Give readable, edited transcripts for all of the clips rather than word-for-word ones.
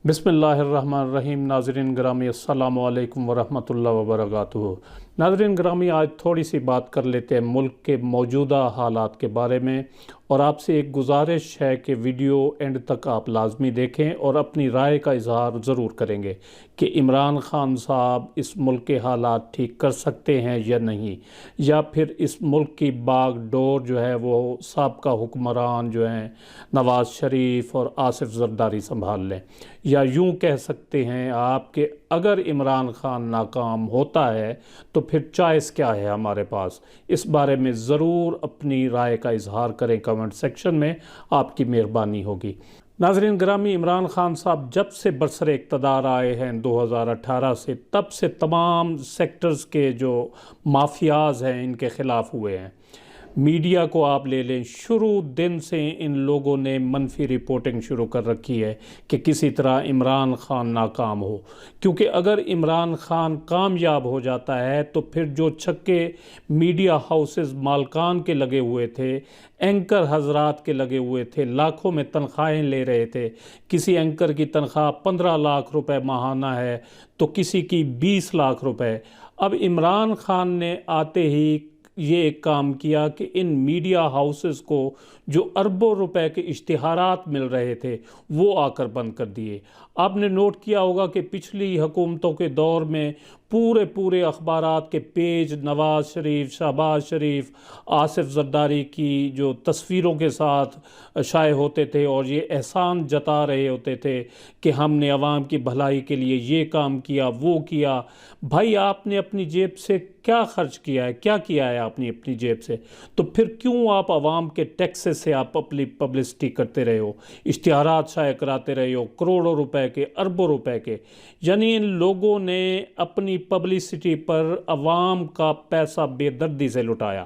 بسم اللہ الرحمن الرحیم۔ ناظرین گرامی السلام علیکم ورحمۃ اللہ وبرکاتہ۔ ناظرین گرامی، آج تھوڑی سی بات کر لیتے ہیں ملک کے موجودہ حالات کے بارے میں، اور آپ سے ایک گزارش ہے کہ ویڈیو اینڈ تک آپ لازمی دیکھیں اور اپنی رائے کا اظہار ضرور کریں گے کہ عمران خان صاحب اس ملک کے حالات ٹھیک کر سکتے ہیں یا نہیں، یا پھر اس ملک کی باغ ڈور جو ہے وہ سابقہ حکمران جو ہیں نواز شریف اور آصف زرداری سنبھال لیں، یا یوں کہہ سکتے ہیں آپ کہ اگر عمران خان ناکام ہوتا ہے تو پھر چوائس کیا ہے ہمارے پاس۔ اس بارے میں ضرور اپنی رائے کا اظہار کریں کمنٹ سیکشن میں، آپ کی مہربانی ہوگی۔ ناظرین گرامی، عمران خان صاحب جب سے برسر اقتدار آئے ہیں 2018 سے، تب سے تمام سیکٹرز کے جو مافیاز ہیں ان کے خلاف ہوئے ہیں۔ میڈیا کو آپ لے لیں، شروع دن سے ان لوگوں نے منفی رپورٹنگ شروع کر رکھی ہے کہ کسی طرح عمران خان ناکام ہو، کیونکہ اگر عمران خان کامیاب ہو جاتا ہے تو پھر جو چھکے میڈیا ہاؤسز مالکان کے لگے ہوئے تھے، اینکر حضرات کے لگے ہوئے تھے، لاکھوں میں تنخواہیں لے رہے تھے، کسی اینکر کی تنخواہ 15 لاکھ روپے ماہانہ ہے تو کسی کی 20 لاکھ روپے۔ اب عمران خان نے آتے ہی یہ ایک کام کیا کہ ان میڈیا ہاؤسز کو جو اربوں روپے کے اشتہارات مل رہے تھے وہ آ کر بند کر دیے۔ آپ نے نوٹ کیا ہوگا کہ پچھلی حکومتوں کے دور میں پورے اخبارات کے پیج نواز شریف، شہباز شریف، آصف زرداری کی جو تصویروں کے ساتھ شائع ہوتے تھے، اور یہ احسان جتا رہے ہوتے تھے کہ ہم نے عوام کی بھلائی کے لیے یہ کام کیا، وہ کیا۔ بھائی، آپ نے اپنی جیب سے کیا خرچ کیا ہے؟ کیا کیا ہے آپ نے اپنی جیب سے؟ تو پھر کیوں آپ عوام کے ٹیکسز سے آپ اپنی پبلسٹی کرتے رہے ہو، اشتہارات شائع کراتے رہے ہو، کروڑوں روپے کے، اربوں روپے کے؟ یعنی ان لوگوں نے اپنی پبلسٹی پر عوام کا پیسہ بے دردی سے لٹایا۔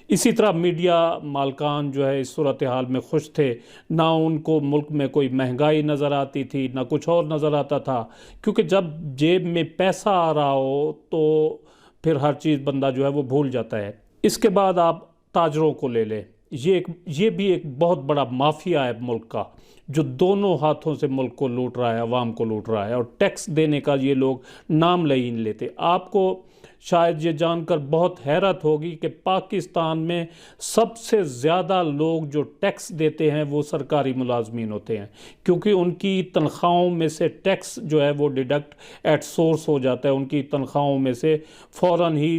اسی طرح میڈیا مالکان جو ہے اس صورتحال میں خوش تھے، نہ ان کو ملک میں کوئی مہنگائی نظر آتی تھی، نہ کچھ اور نظر آتا تھا، کیونکہ جب جیب میں پیسہ آ رہا ہو تو پھر ہر چیز بندہ جو ہے وہ بھول جاتا ہے۔ اس کے بعد آپ تاجروں کو لے لیں، یہ بھی ایک بہت بڑا مافیا ہے ملک کا، جو دونوں ہاتھوں سے ملک کو لوٹ رہا ہے، عوام کو لوٹ رہا ہے، اور ٹیکس دینے کا یہ لوگ نام لے ہی نہیں لیتے۔ آپ کو شاید یہ جان کر بہت حیرت ہوگی کہ پاکستان میں سب سے زیادہ لوگ جو ٹیکس دیتے ہیں وہ سرکاری ملازمین ہوتے ہیں، کیونکہ ان کی تنخواہوں میں سے ٹیکس جو ہے وہ ڈیڈکٹ ایٹ سورس ہو جاتا ہے، ان کی تنخواہوں میں سے فوراً ہی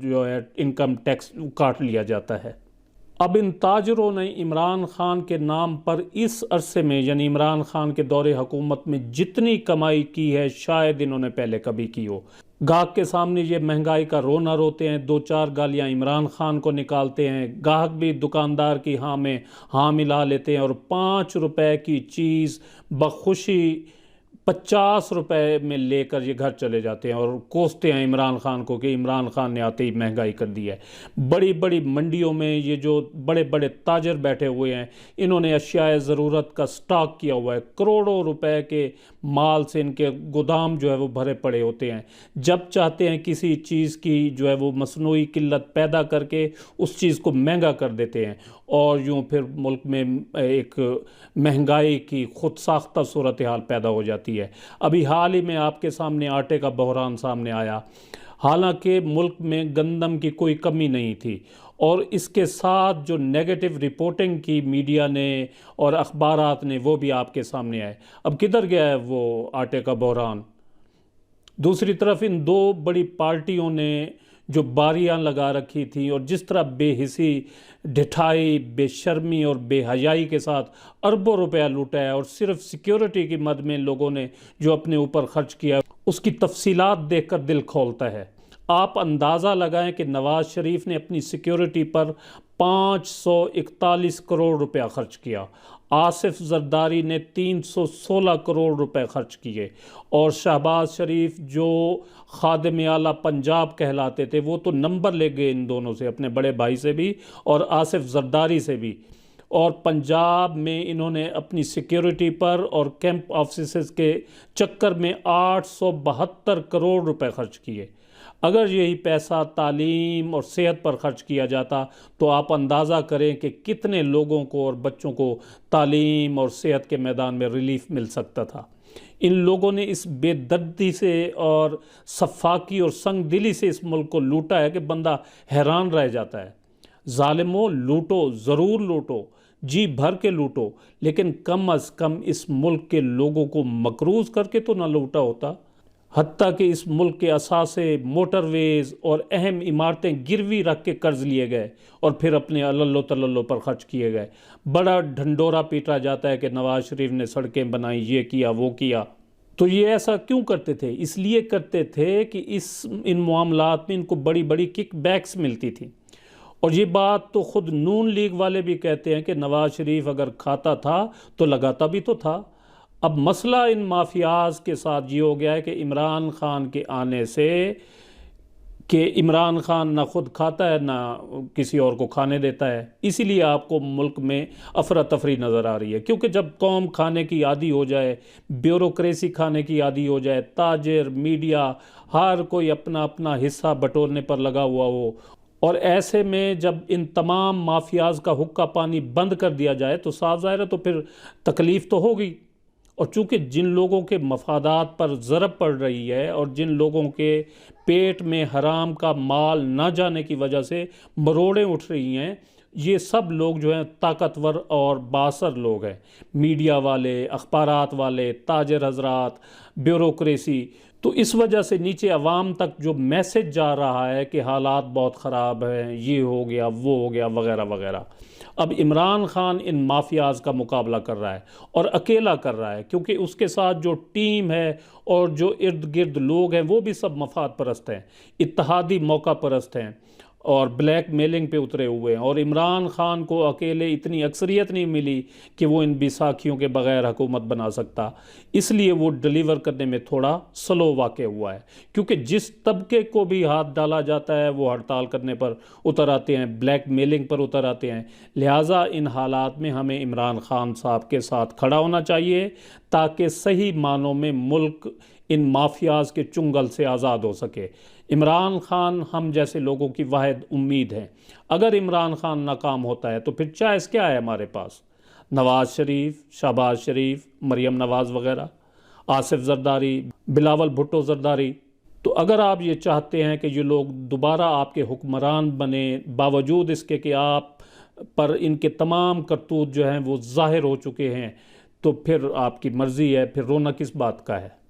جو ہے انکم ٹیکس کاٹ لیا جاتا ہے۔ اب ان تاجروں نے عمران خان کے نام پر اس عرصے میں، یعنی عمران خان کے دور حکومت میں جتنی کمائی کی ہے شاید انہوں نے پہلے کبھی کی ہو۔ گاہک کے سامنے یہ مہنگائی کا رونا روتے ہیں، دو چار گالیاں عمران خان کو نکالتے ہیں، گاہک بھی دکاندار کی ہاں میں ہاں ملا لیتے ہیں، اور 5 روپے کی چیز بخوشی 50 روپے میں لے کر یہ گھر چلے جاتے ہیں، اور کوستے ہیں عمران خان کو کہ عمران خان نے آتے ہی مہنگائی کر دی ہے۔ بڑی بڑی منڈیوں میں یہ جو بڑے بڑے تاجر بیٹھے ہوئے ہیں، انہوں نے اشیاء ضرورت کا سٹاک کیا ہوا ہے، کروڑوں روپے کے مال سے ان کے گودام جو ہے وہ بھرے پڑے ہوتے ہیں۔ جب چاہتے ہیں کسی چیز کی جو ہے وہ مصنوعی قلت پیدا کر کے اس چیز کو مہنگا کر دیتے ہیں، اور یوں پھر ملک میں ایک مہنگائی کی خود ساختہ صورتحال پیدا ہو جاتی ہے۔ ابھی حال ہی میں آپ کے سامنے آٹے کا بحران سامنے آیا، حالانکہ ملک میں گندم کی کوئی کمی نہیں تھی، اور اس کے ساتھ جو نیگیٹو رپورٹنگ کی میڈیا نے اور اخبارات نے وہ بھی آپ کے سامنے آئے۔ اب کدھر گیا ہے وہ آٹے کا بحران؟ دوسری طرف ان دو بڑی پارٹیوں نے جو باریاں لگا رکھی تھیں، اور جس طرح بے حسی، ڈھٹائی، بے شرمی اور بے حیائی کے ساتھ اربوں روپیہ لوٹا ہے، اور صرف سیکیورٹی کی مد میں لوگوں نے جو اپنے اوپر خرچ کیا، اس کی تفصیلات دیکھ کر دل کھولتا ہے۔ آپ اندازہ لگائیں کہ نواز شریف نے اپنی سیکیورٹی پر 541 کروڑ روپیہ خرچ کیا، آصف زرداری نے 316 کروڑ روپے خرچ کیے، اور شہباز شریف جو خادم اعلیٰ پنجاب کہلاتے تھے وہ تو نمبر لے گئے ان دونوں سے، اپنے بڑے بھائی سے بھی اور آصف زرداری سے بھی، اور پنجاب میں انہوں نے اپنی سیکیورٹی پر اور کیمپ آفیسز کے چکر میں 872 کروڑ روپے خرچ کیے۔ اگر یہی پیسہ تعلیم اور صحت پر خرچ کیا جاتا تو آپ اندازہ کریں کہ کتنے لوگوں کو اور بچوں کو تعلیم اور صحت کے میدان میں ریلیف مل سکتا تھا۔ ان لوگوں نے اس بے دردی سے اور سفاکی اور سنگ دلی سے اس ملک کو لوٹا ہے کہ بندہ حیران رہ جاتا ہے۔ ظالموں، لوٹو، ضرور لوٹو، جی بھر کے لوٹو، لیکن کم از کم اس ملک کے لوگوں کو مقروض کر کے تو نہ لوٹا ہوتا۔ حتیٰ کہ اس ملک کے اثاثے، موٹر ویز اور اہم عمارتیں گروی رکھ کے قرض لیے گئے اور پھر اپنے علل و تللو پر خرچ کیے گئے۔ بڑا ڈھنڈورا پیٹا جاتا ہے کہ نواز شریف نے سڑکیں بنائی، یہ کیا، وہ کیا۔ تو یہ ایسا کیوں کرتے تھے؟ اس لیے کرتے تھے کہ ان معاملات میں ان کو بڑی بڑی کک بیکس ملتی تھی۔ اور یہ بات تو خود نون لیگ والے بھی کہتے ہیں کہ نواز شریف اگر کھاتا تھا تو لگاتا بھی تو تھا۔ اب مسئلہ ان مافیاز کے ساتھ یہ ہو گیا ہے کہ عمران خان کے آنے سے کہ عمران خان نہ خود کھاتا ہے نہ کسی اور کو کھانے دیتا ہے، اسی لیے آپ کو ملک میں افراتفری نظر آ رہی ہے۔ کیونکہ جب قوم کھانے کی عادی ہو جائے، بیوروکریسی کھانے کی عادی ہو جائے، تاجر، میڈیا، ہر کوئی اپنا اپنا حصہ بٹورنے پر لگا ہوا ہو، اور ایسے میں جب ان تمام مافیاز کا حقہ پانی بند کر دیا جائے تو صاف ظاہر ہے تو پھر تکلیف تو ہوگی۔ اور چونکہ جن لوگوں کے مفادات پر ضرب پڑ رہی ہے اور جن لوگوں کے پیٹ میں حرام کا مال نہ جانے کی وجہ سے مروڑیں اٹھ رہی ہیں، یہ سب لوگ جو ہیں طاقتور اور بااثر لوگ ہیں، میڈیا والے، اخبارات والے، تاجر حضرات، بیوروکریسی۔ تو اس وجہ سے نیچے عوام تک جو میسج جا رہا ہے کہ حالات بہت خراب ہیں، یہ ہو گیا، وہ ہو گیا، وغیرہ وغیرہ۔ اب عمران خان ان مافیاز کا مقابلہ کر رہا ہے اور اکیلا کر رہا ہے، کیونکہ اس کے ساتھ جو ٹیم ہے اور جو ارد گرد لوگ ہیں وہ بھی سب مفاد پرست ہیں، اتحادی موقع پرست ہیں اور بلیک میلنگ پہ اترے ہوئے ہیں۔ اور عمران خان کو اکیلے اتنی اکثریت نہیں ملی کہ وہ ان بیساکھیوں کے بغیر حکومت بنا سکتا، اس لیے وہ ڈیلیور کرنے میں تھوڑا سلو واقع ہوا ہے۔ کیونکہ جس طبقے کو بھی ہاتھ ڈالا جاتا ہے وہ ہڑتال کرنے پر اتر آتے ہیں، بلیک میلنگ پر اتر آتے ہیں۔ لہٰذا ان حالات میں ہمیں عمران خان صاحب کے ساتھ کھڑا ہونا چاہیے تاکہ صحیح معنوں میں ملک ان مافیاز کے چنگل سے آزاد ہو سکے۔ عمران خان ہم جیسے لوگوں کی واحد امید ہے۔ اگر عمران خان ناکام ہوتا ہے تو پھر چوائس کیا ہے ہمارے پاس؟ نواز شریف، شہباز شریف، مریم نواز وغیرہ، آصف زرداری، بلاول بھٹو زرداری۔ تو اگر آپ یہ چاہتے ہیں کہ یہ لوگ دوبارہ آپ کے حکمران بنے، باوجود اس کے کہ آپ پر ان کے تمام کرتوت جو ہیں وہ ظاہر ہو چکے ہیں، تو پھر آپ کی مرضی ہے، پھر رونا کس بات کا ہے؟